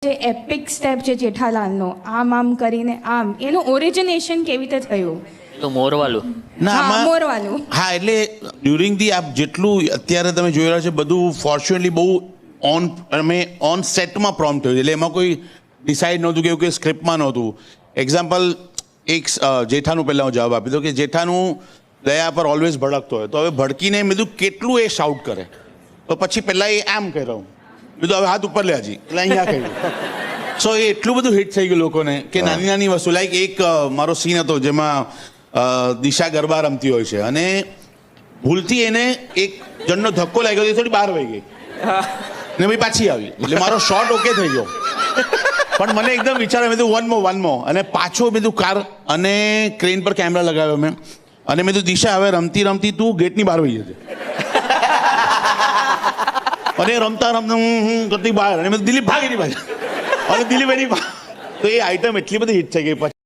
જે EPIC step છે જેઠાલાલનો આમ કરીને આમ એનું ઓરિજિનેશન કેવી રીતે થયું? તો મોરવાલું ના હા, આમાં મોરવાલું. હા એટલે ડ્યુરિંગ ધી આપ જેટલું અત્યારે તમે જોઈ રહ્યા છો બધું ફોર્ચ્યુનેટલી બહુ ઓન સેટમાં પ્રોમ્પ્ટ થયું એટલે એમાં કોઈ ડિસાઇડ નહોતું કે એવું કોઈ સ્ક્રિપ્ટમાં નહોતું. એક્ઝામ્પલ એક જેઠાનું પહેલાં હું જવાબ આપી દઉં કે જેઠાનું દયા પર ઓલવેઝ ભડકતો હોય તો હવે ભડકીને મેં કીધું કેટલું એ શાઉટ કરે તો પછી પહેલાં એ આમ કહી રહ્યું કીધું હવે હાથ ઉપર લે હજી એટલે અહીંયા કહ્યું સો એ એટલું બધું હિટ થઈ ગયું લોકોને કે નાની નાની વસ્તુ લાઈક એક મારો સીન હતો જેમાં દિશા ગરબા રમતી હોય છે અને ભૂલથી એને એક જણનો ધક્કો લાગ્યો એ થોડી બહાર વહી ગઈ ને ભાઈ પાછી આવી એટલે મારો શોટ ઓકે થઈ ગયો પણ મને એકદમ વિચાર મેં કીધું વન મો અને પાછો મેં કીધું કાર અને ક્રેન પર કેમેરા લગાવ્યો મેં અને મેં કીધું દિશા હવે રમતી રમતી તું ગેટની બહાર વહી જશે અને રમતા રમતા કરતી બહાર અને મેં દિલીપ ભાગી નહીં ભાઈ અને દિલીપ એની તો એ આઈટમ એટલી બધી હિટ થઈ ગઈ પછી